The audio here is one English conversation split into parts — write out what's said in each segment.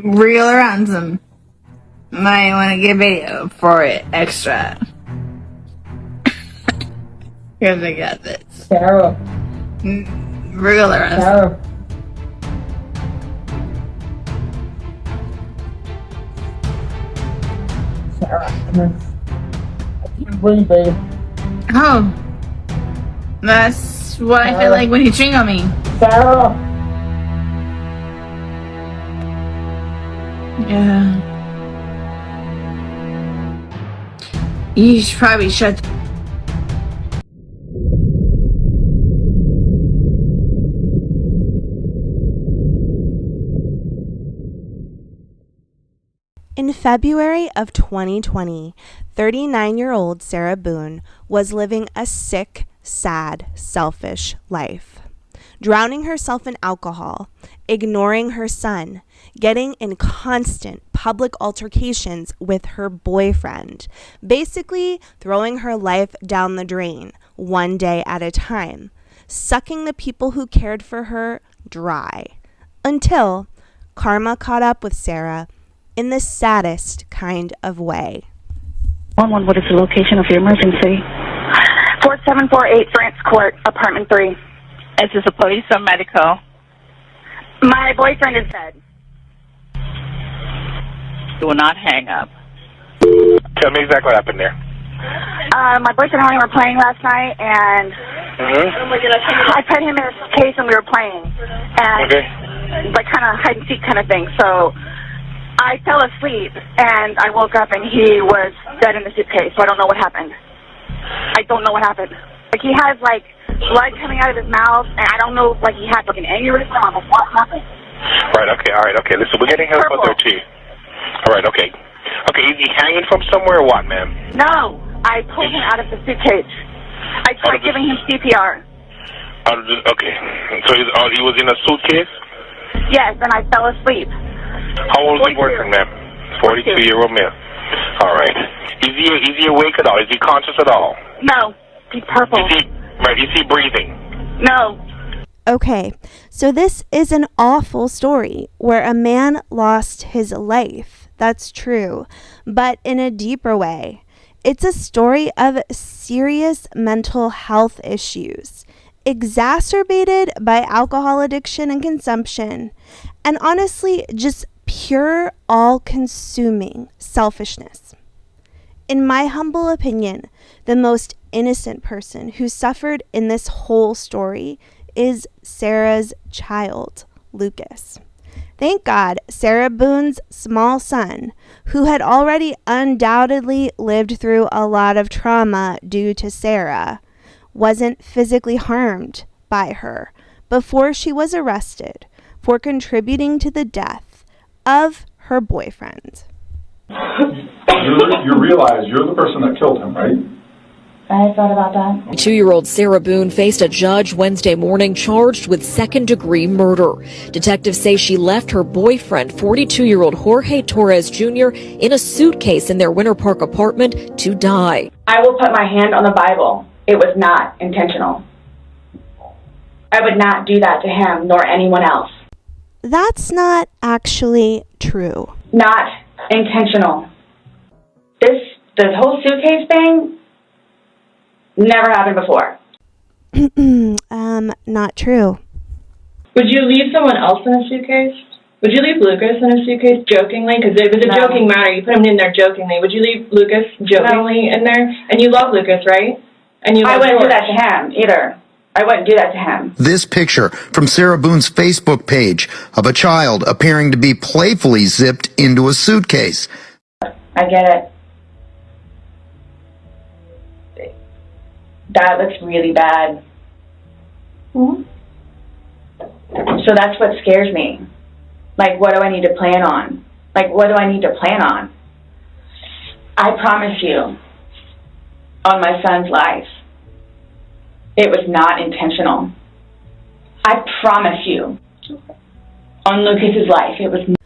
Real ransom. Might want to get video for it extra. Because I got this. Sarah. Real ransom. Sarah. Sarah. I can't breathe, babe. Oh. That's what I feel like when you chewing on me. Sarah. Yeah. You should probably shut. In February of 2020, 39-year-old Sarah Boone was living a sick, sad, selfish life. Drowning herself in alcohol, ignoring her son, getting in constant public altercations with her boyfriend, basically throwing her life down the drain one day at a time, sucking the people who cared for her dry, until karma caught up with Sarah in the saddest kind of way. 11, what is the location of your emergency? 4748 France Court, apartment 3. Is this a police or medical? My boyfriend is dead. Do not hang up. Tell me exactly what happened there. My boyfriend and I were playing last night, and I put him in a case and we were playing. And like kind of hide and seek kind of thing. So I fell asleep and I woke up and he was dead in the suitcase. So I don't know what happened. I don't know what happened. Like he has like blood coming out of his mouth, and I don't know if like he had like an aneurysm or what happened. Right, okay. Listen, we're getting help out there too. All right, okay. Okay, is he hanging from somewhere or what, ma'am? No, I pulled him out of the suitcase. I tried giving him CPR. Okay, so he was in a suitcase? Yes, and I fell asleep. How old is the boyfriend, ma'am? 42-year-old male. All right. Is he awake at all? Is he conscious at all? No, he's purple. Is he breathing? No. Okay, so this is an awful story where a man lost his life. That's true, but in a deeper way. It's a story of serious mental health issues, exacerbated by alcohol addiction and consumption, and honestly, just pure, all-consuming selfishness. In my humble opinion, the most innocent person who suffered in this whole story is Sarah's child, Lucas. Thank God Sarah Boone's small son, who had already undoubtedly lived through a lot of trauma due to Sarah, wasn't physically harmed by her before she was arrested for contributing to the death of her boyfriend. You realize you're the person that killed him, right? I thought about that. 2-year-old Sarah Boone faced a judge Wednesday morning charged with second-degree murder. Detectives say she left her boyfriend, 42-year-old Jorge Torres Jr., in a suitcase in their Winter Park apartment to die. I will put my hand on the Bible. It was not intentional. I would not do that to him nor anyone else. That's not actually true. Not intentional. This whole suitcase thing never happened before. Not true. Would you leave someone else in a suitcase? Would you leave Lucas in a suitcase jokingly? Because it was a joking matter. You put him in there jokingly. Would you leave Lucas jokingly in there? And you love Lucas, right? And I wouldn't do that to him either. I wouldn't do that to him. This picture from Sarah Boone's Facebook page of a child appearing to be playfully zipped into a suitcase. I get it. That looks really bad. Mm-hmm. So that's what scares me. Like, what do I need to plan on? Like, what do I need to plan on? I promise you, on my son's life, it was not intentional. I promise you, on Lucas's life, it was not.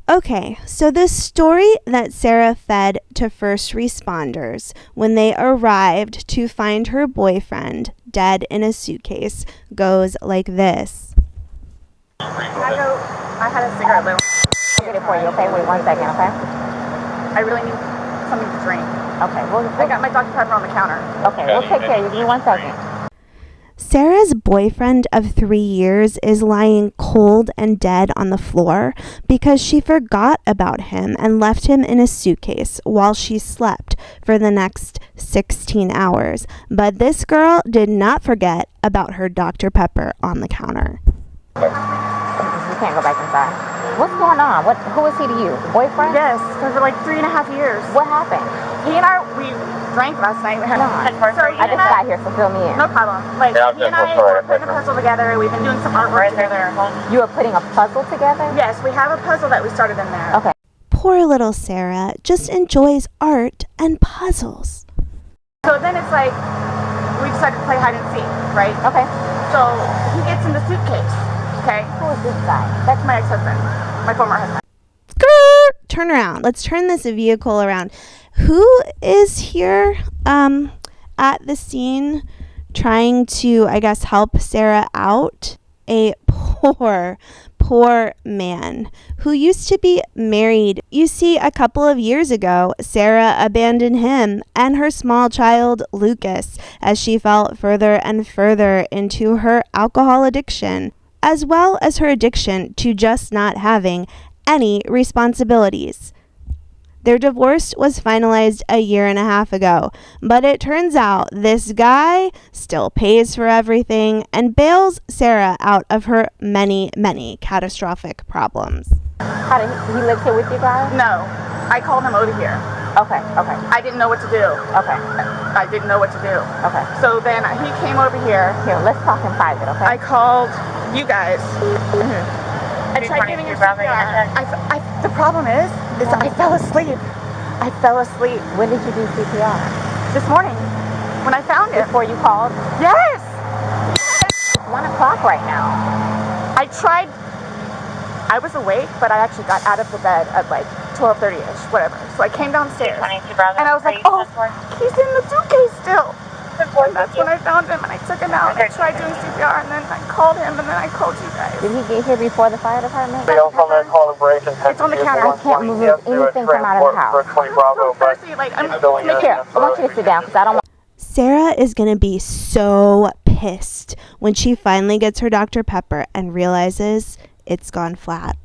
Okay, so the story that Sarah fed to first responders when they arrived to find her boyfriend dead in a suitcase goes like this. I had a cigarette limb. I'll get it for you, okay? Wait 1 second, okay? I really need something to drink. Okay, well, I got my Dr. Pepper on the counter. okay, we'll take care of you. Give me 1 second. Sarah's boyfriend of 3 years is lying cold and dead on the floor because she forgot about him and left him in a suitcase while she slept for the next 16 hours. But this girl did not forget about her Dr. Pepper on the counter. You can't go back inside. What's going on? Who is he to you? Boyfriend? Yes, for like 3.5 years. What happened? He and we drank last night. We had I just got here, so fill me in. No problem. Like, he and I were putting a puzzle together. We've been doing some artwork together. You are putting a puzzle together? Yes, we have a puzzle that we started in there. Okay. Poor little Sarah just enjoys art and puzzles. So then it's like, we decided to play hide and seek, right? Okay. So he gets in the suitcase, okay? Who is this guy? That's my ex-husband, my former husband. Turn around. Let's turn this vehicle around. Who is here at the scene trying to, I guess, help Sarah out? A poor man who used to be married. You see, a couple of years ago, Sarah abandoned him and her small child, Lucas, as she fell further and further into her alcohol addiction, as well as her addiction to just not having any responsibilities. Their divorce was finalized a year and a half ago, but it turns out this guy still pays for everything and bails Sarah out of her many, many catastrophic problems. How did he live here with you guys? No, I called him over here. Okay. I didn't know what to do. Okay. I didn't know what to do. Okay. So then he came over here. Here, let's talk in private, okay? I called you guys. I tried giving him CPR. The problem is I fell asleep. When did you do CPR? This morning, when I found him. Before you called? Yes! It's 1 o'clock right now. I was awake, but I actually got out of the bed at like 12:30ish, whatever. So I came downstairs, and I was like, oh, he's in the suitcase still. And that's when I found him, and I took him out, and I tried doing CPR, and then I called him, and then I called you guys. Did he get here before the fire department? It's on the counter. I can't move anything from out of the house. Percy, like, I'm Here, I want you to sit down, because I don't want... Sarah is going to be so pissed when she finally gets her Dr. Pepper and realizes it's gone flat.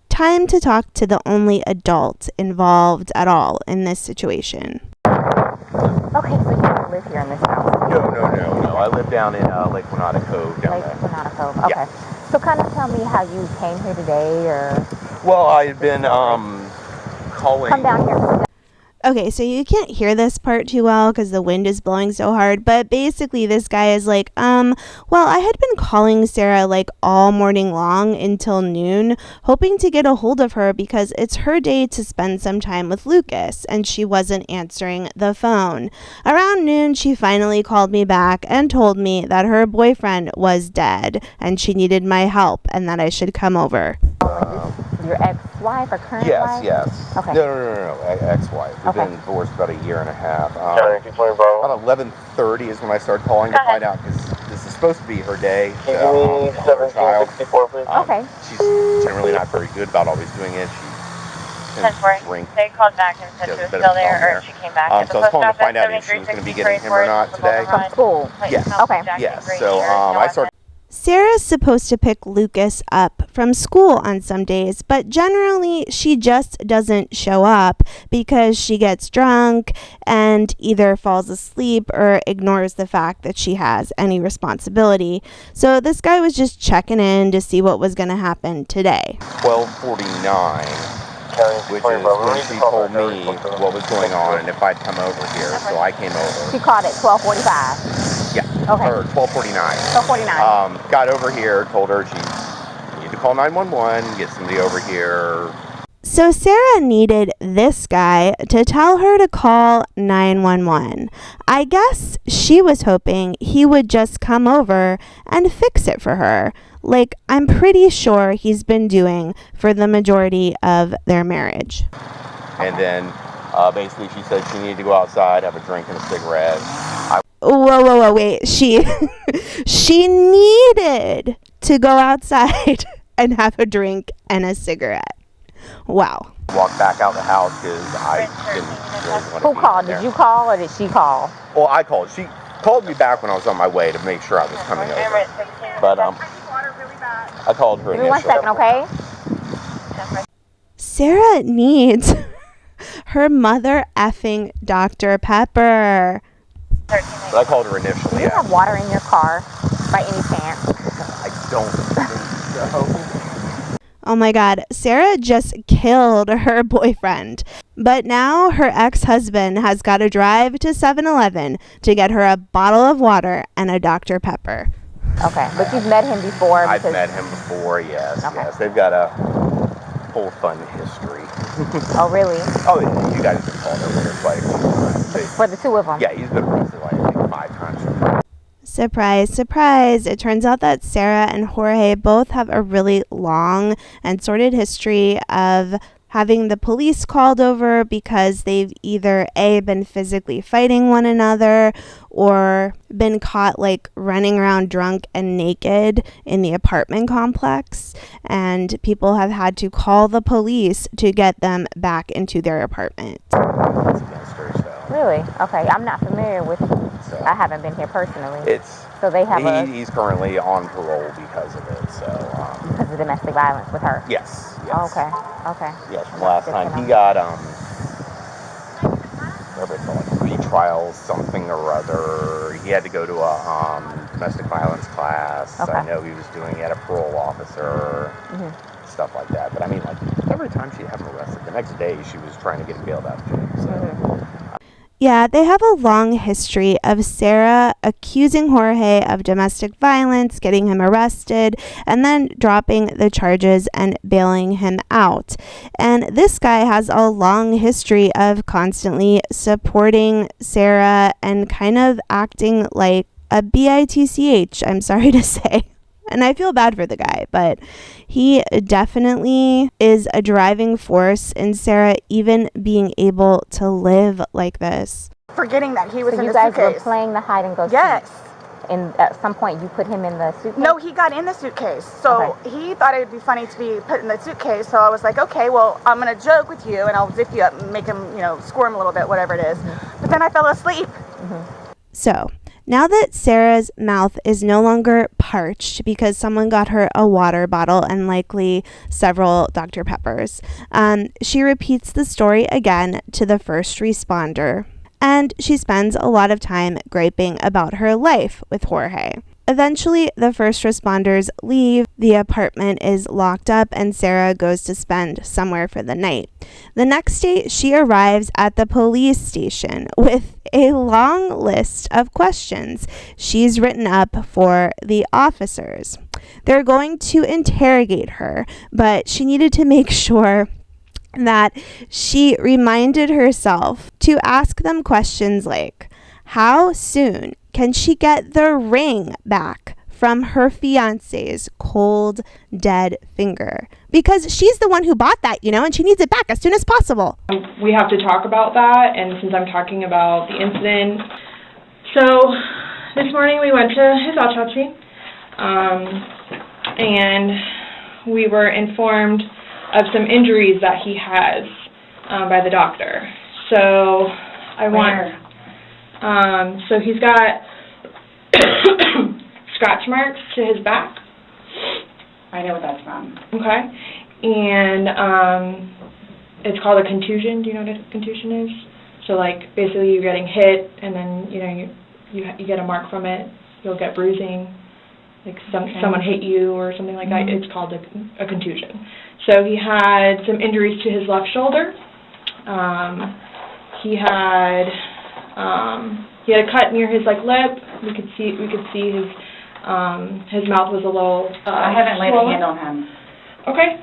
Time to talk to the only adult involved at all in this situation. Okay, so you don't live here in this house? No. I live down in Lake Winata Cove down there. Lake Winata Cove, okay. Yeah. So kind of tell me how you came here today, or... Well, I had been calling... Come down here. Okay, so you can't hear this part too well because the wind is blowing so hard, but basically this guy is like, well, I had been calling Sarah like all morning long until noon, hoping to get a hold of her because it's her day to spend some time with Lucas, and she wasn't answering the phone. Around noon, she finally called me back and told me that her boyfriend was dead and she needed my help and that I should come over. Your ex-wife or current wife? Yes. Okay. No. Ex-wife. We've been divorced about a year and a half. About 11:30 is when I started calling to find out, because this is supposed to be her day. Her child. Okay. She's generally not very good about always doing it. She tends to drink. They called back and said she was still there, or she came back. So I was calling to find out if she was going to be getting him or not today. From school? Yes. Okay. Yes. So I started. Sarah's supposed to pick Lucas up from school on some days, but generally she just doesn't show up because she gets drunk and either falls asleep or ignores the fact that she has any responsibility. So this guy was just checking in to see what was going to happen today. 12:49. Which is when she told me what was going on and if I'd come over here, so I came over. She called at 12:45. Yeah. Okay. Or 12:49. 12:49. Got over here, told her she needed to call 911, get somebody over here. So Sarah needed this guy to tell her to call 911. I guess she was hoping he would just come over and fix it for her, like I'm pretty sure he's been doing for the majority of their marriage. And then basically she said she needed to go outside, have a drink and a cigarette. Whoa, wait. She needed to go outside and have a drink and a cigarette. Wow. Walked back out the house because I didn't really want to Who be called? in there. Did you call or did she call? Well, I called. She called me back when I was on my way to make sure I was coming over. But I called her Give me 1 initially. second, okay? Sarah needs her mother effing Dr. Pepper. But I called her initially. Do you have water in your car by any chance? I don't think so. Oh my God, Sarah just killed her boyfriend. But now her ex-husband has got to drive to 7-Eleven to get her a bottle of water and a Dr. Pepper. Okay, but you've met him before? I've met him before, yes. Okay. Yes, they've got a whole fun history. Oh, really? Oh, you guys have called over quite a few times. For the two of them? Yeah, he's been arrested like I think 5 times. Surprise, surprise. It turns out that Sarah and Jorge both have a really long and sordid history of having the police called over because they've either A, been physically fighting one another or been caught like running around drunk and naked in the apartment complex, and people have had to call the police to get them back into their apartment. Really? Okay, I'm not familiar with it. So, I haven't been here personally. So they have he's currently on parole because of it. So because of domestic violence with her. Yes. Oh, okay. Okay. Yes. Last time he got whatever it's called, like retrial something or other. He had to go to a domestic violence class. Okay. I know he was doing it at a parole officer. Stuff like that. But I mean, like every time she'd have him arrested, the next day she was trying to get him bailed out of jail. So. Yeah, they have a long history of Sarah accusing Jorge of domestic violence, getting him arrested, and then dropping the charges and bailing him out. And this guy has a long history of constantly supporting Sarah and kind of acting like a bitch, I'm sorry to say. And I feel bad for the guy, but he definitely is a driving force in Sarah even being able to live like this. Forgetting that he was So in you the guys suitcase. were playing the hide and go Yes. seat. And at some point you put him in the suitcase? No, he got in the suitcase. So he thought it would be funny to be put in the suitcase. So I was like, okay, well, I'm going to joke with you and I'll zip you up and make him, squirm a little bit, whatever it is. But then I fell asleep. So now that Sarah's mouth is no longer parched because someone got her a water bottle and likely several Dr. Peppers, she repeats the story again to the first responder. And she spends a lot of time griping about her life with Jorge. Eventually, the first responders leave, the apartment is locked up, and Sarah goes to spend somewhere for the night. The next day, she arrives at the police station with a long list of questions she's written up for the officers. They're going to interrogate her, but she needed to make sure that she reminded herself to ask them questions like, how soon can she get the ring back from her fiance's cold, dead finger? Because she's the one who bought that, and she needs it back as soon as possible. We have to talk about that, and since I'm talking about the incident, so this morning we went to his autopsy, and we were informed of some injuries that he has by the doctor. So so he's got scratch marks to his back. I know what that's from. Okay. And it's called a contusion. Do you know what a contusion is? So like basically you're getting hit and then you get a mark from it. You'll get bruising. Like someone hit you or something like that. It's called a contusion. So he had some injuries to his left shoulder. He had a cut near his lip. We could see his mouth was a little I haven't laid a hand on him. Okay.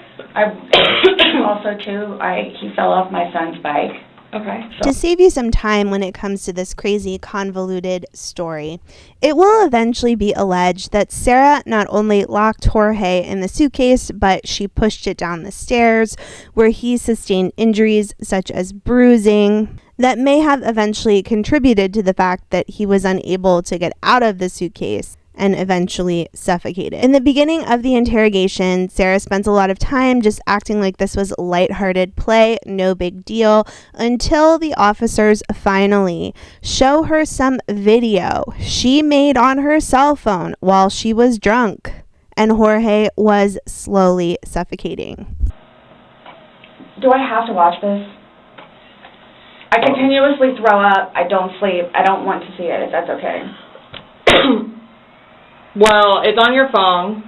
Also too, he fell off my son's bike. Okay. To save you some time when it comes to this crazy, convoluted story, it will eventually be alleged that Sarah not only locked Jorge in the suitcase, but she pushed it down the stairs, where he sustained injuries such as bruising that may have eventually contributed to the fact that he was unable to get out of the suitcase. and eventually suffocated. In the beginning of the interrogation, Sarah spends a lot of time just acting like this was lighthearted play, no big deal, until the officers finally show her some video she made on her cell phone while she was drunk, and Jorge was slowly suffocating. Do I have to watch this? I continuously throw up. I don't sleep. I don't want to see it, if that's okay. Well, it's on your phone,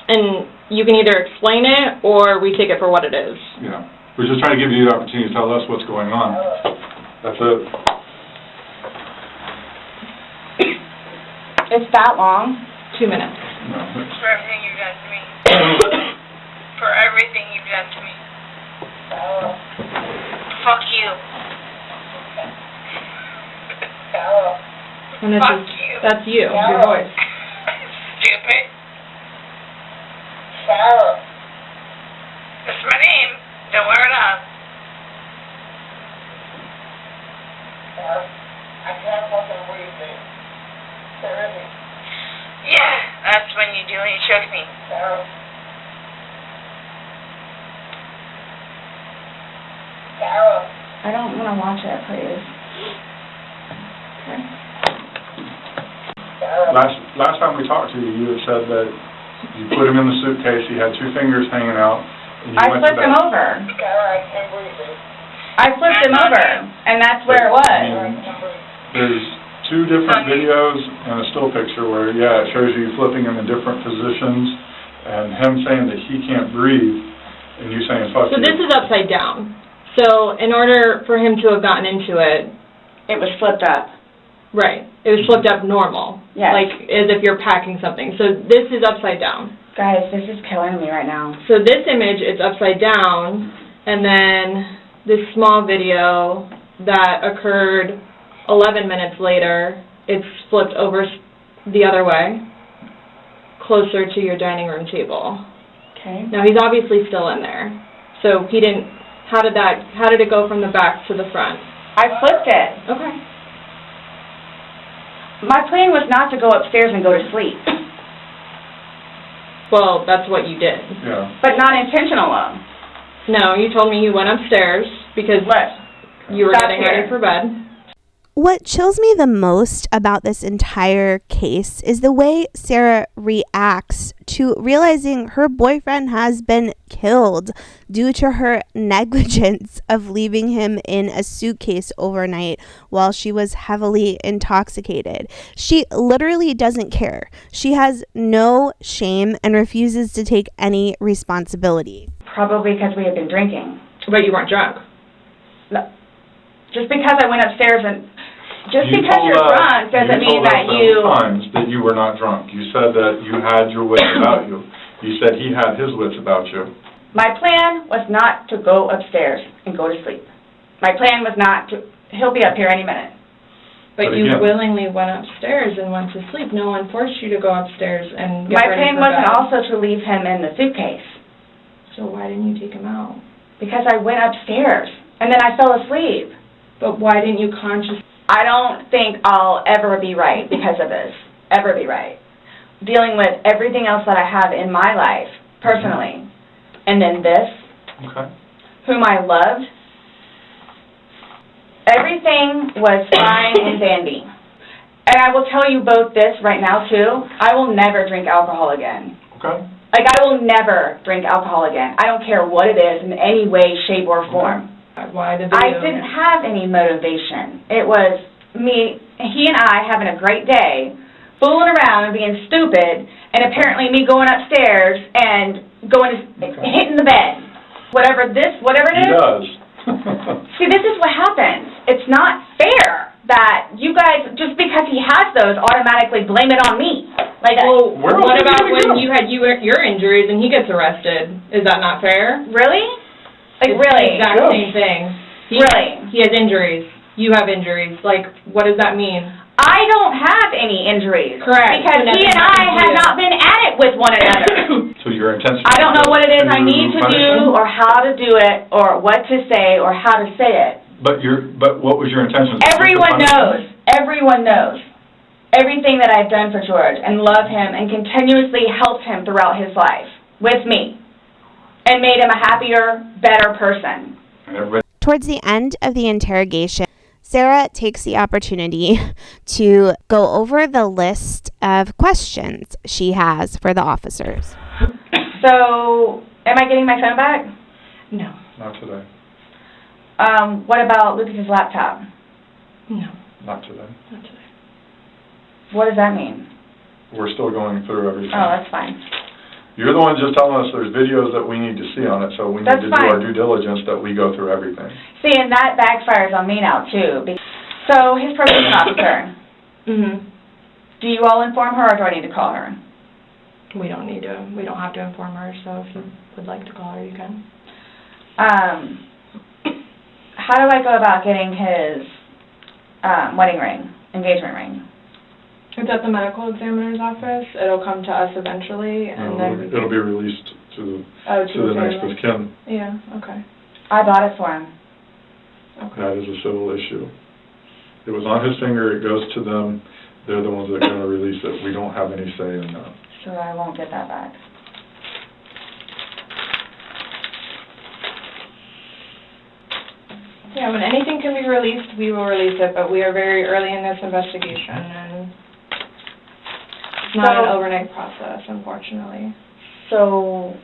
and you can either explain it or we take it for what it is. Yeah. We're just trying to give you the opportunity to tell us what's going on. That's it. It's that long? 2 minutes. No. For everything you've done to me. For everything you've done to me. Fuck you. And this Fuck is, you. that's you, your voice. Stupid. Sarah. That's my name. Don't wear it up. I can't fucking breathe, man. Sarah. Yeah, that's when you do when you choke me. Sarah. Sarah. I don't want to watch it, please. Okay. Last time we talked to you, you had said that you put him in the suitcase, he had 2 fingers hanging out, and you I went to flipped him bed. over. Sarah, I can't breathe. I flipped him over, and that's where it was. There's 2 different videos and a still picture where, yeah, it shows you flipping him in different positions, and him saying that he can't breathe, and you saying, fuck you. So this is upside down. So in order for him to have gotten into it, it was flipped up. Right. It was flipped up normal. Yes. Like as if you're packing something. So this is upside down. Guys, this is killing me right now. So this image is upside down, and then this small video that occurred 11 minutes later, it's flipped over the other way, closer to your dining room table. Okay. Now he's obviously still in there. So he didn't, how did it go from the back to the front? I flipped it. Okay. My plan was not to go upstairs and go to sleep. Well, that's what you did. Yeah. But not intentional. No, you told me you went upstairs because you were getting ready for bed. What chills me the most about this entire case is the way Sarah reacts to realizing her boyfriend has been killed due to her negligence of leaving him in a suitcase overnight while she was heavily intoxicated. She literally doesn't care. She has no shame and refuses to take any responsibility. Probably because we had been drinking. But you weren't drunk. No. Just because I went upstairs and... Just You because told you're us- drunk doesn't mean that You told us times that you were not drunk. You said that you had your wits about you. You said he had his wits about you. My plan was not to go upstairs and go to sleep. My plan was not to... He'll be up here any minute. But you willingly went upstairs and went to sleep. No one forced you to go upstairs and get My ready plan for wasn't bed. also to leave him in the suitcase. So why didn't you take him out? Because I went upstairs, and then I fell asleep. But why didn't you consciously... I don't think I'll ever be right because of this. Ever be right. Dealing with everything else that I have in my life, personally. And then this, whom I loved. Everything was fine and dandy. And I will tell you both this right now, too. I will never drink alcohol again. Okay. Like, I will never drink alcohol again. I don't care what it is in any way, shape, or form. Why did I didn't have any motivation. It was he and I having a great day, fooling around and being stupid, and apparently me going upstairs and hitting the bed. Whatever it is. He does. See, this is what happens. It's not fair that you guys, just because he has those, automatically blame it on me. Like, well, what about when you had your injuries and he gets arrested? Is that not fair? Really? Like, It's really? the exact same thing. Really? He has injuries. You have injuries. Like, what does that mean? I don't have any injuries. Correct. Because So he and I have not been at it with one another. So your intention... I don't know what it is I need to do, or how to do it, or what to say, or how to say it. But what was your intention? Everyone knows. Everyone knows. everything that I've done for George and love him and continuously helped him throughout his life with me and made him a happier, better person. Towards the end of the interrogation, Sarah takes the opportunity to go over the list of questions she has for the officers. So, am I getting my phone back? No. Not today. What about Lucas's laptop? No. Not today. Not today. What does that mean? We're still going through everything. Oh, that's fine. You're the one just telling us there's videos that we need to see on it, so we need to do our due diligence that we go through everything. See, and that backfires on me now, too. So, his probation officer, do you all inform her, or do I need to call her? We don't have to inform her, so if you would like to call her, you can. How do I go about getting his wedding ring, engagement ring? It's at the medical examiner's office. It'll come to us eventually, and then it'll be released to the next of kin. Yeah. Okay. I bought it for him. Okay. That is a civil issue. It was on his finger. It goes to them. They're the ones that are going to release it. We don't have any say in that. So I won't get that back. Yeah, when anything can be released, we will release it, but we are very early in this investigation, and it's not an overnight process, unfortunately. So,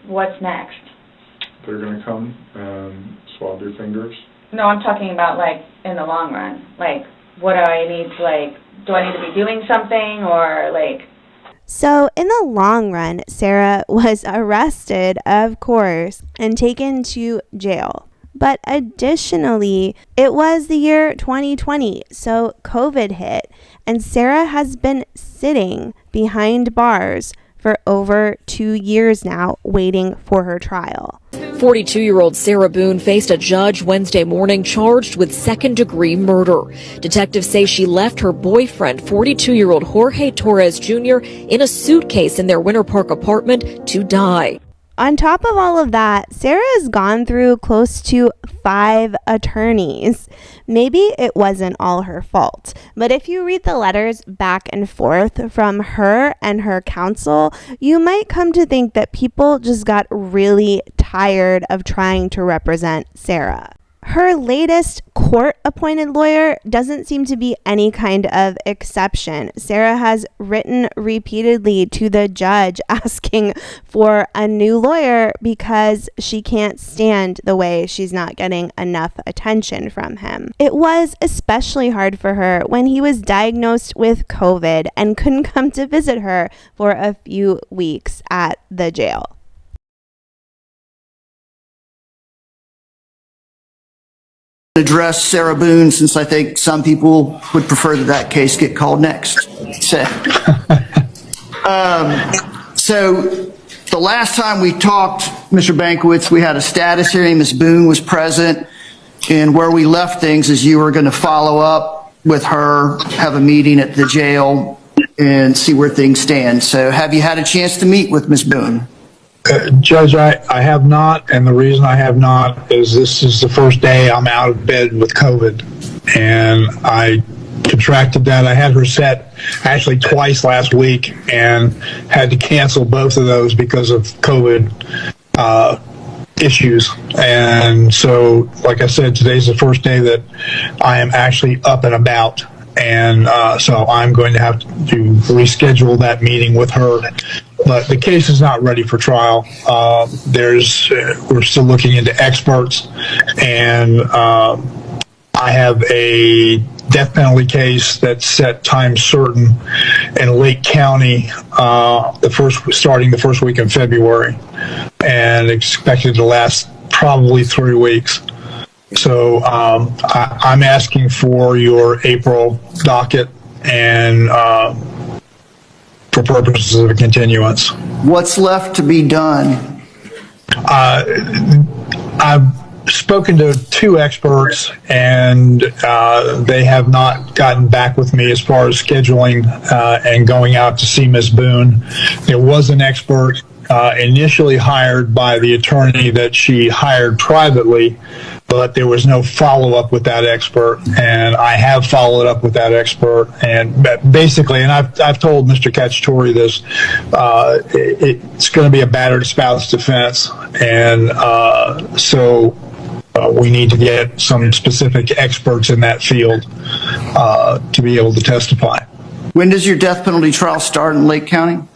what's next? They're going to come and swab your fingers. No, I'm talking about, like, in the long run. Like, what do I need to, like, do I need to be doing something, or, like... So, in the long run, Sarah was arrested, of course, and taken to jail. But additionally, it was the year 2020, so COVID hit, and Sarah has been sitting behind bars for over 2 years now, waiting for her trial. 42-year-old Sarah Boone faced a judge Wednesday morning charged with second-degree murder. Detectives say she left her boyfriend, 42-year-old Jorge Torres Jr., in a suitcase in their Winter Park apartment to die. On top of all of that, Sarah has gone through close to 5 attorneys. Maybe it wasn't all her fault, but if you read the letters back and forth from her and her counsel, you might come to think that people just got really tired of trying to represent Sarah. Her latest court-appointed lawyer doesn't seem to be any kind of exception. Sarah has written repeatedly to the judge asking for a new lawyer because she can't stand the way she's not getting enough attention from him. It was especially hard for her when he was diagnosed with COVID and couldn't come to visit her for a few weeks at the jail. Address Sarah Boone, since I think some people would prefer that case get called next. So the last time we talked, Mr. Bankiewicz, we had a status hearing. Ms. Boone was present, and where we left things is you were going to follow up with her, have a meeting at the jail, and see where things stand. So have you had a chance to meet with Ms. Boone? Judge, I have not, and the reason I have not is this is the first day I'm out of bed with COVID, and I contracted that. I had her set actually twice last week and had to cancel both of those because of COVID issues. And so, like I said, today's the first day that I am actually up and about. And so I'm going to have to reschedule that meeting with her. But the case is not ready for trial. We're still looking into experts, and I have a death penalty case that's set time certain in Lake County, starting the first week in February, and expected to last probably 3 weeks. So I'm asking for your April docket and for purposes of a continuance. What's left to be done? I've spoken to 2 experts, and they have not gotten back with me as far as scheduling and going out to see Ms. Boone. There was an expert initially hired by the attorney that she hired privately but there was no follow-up with that expert, and I have followed up with that expert, and basically, and I've told Mr. Cacciatore this, it's going to be a battered spouse defense, and so we need to get some specific experts in that field to be able to testify. When does your death penalty trial start in Lake County?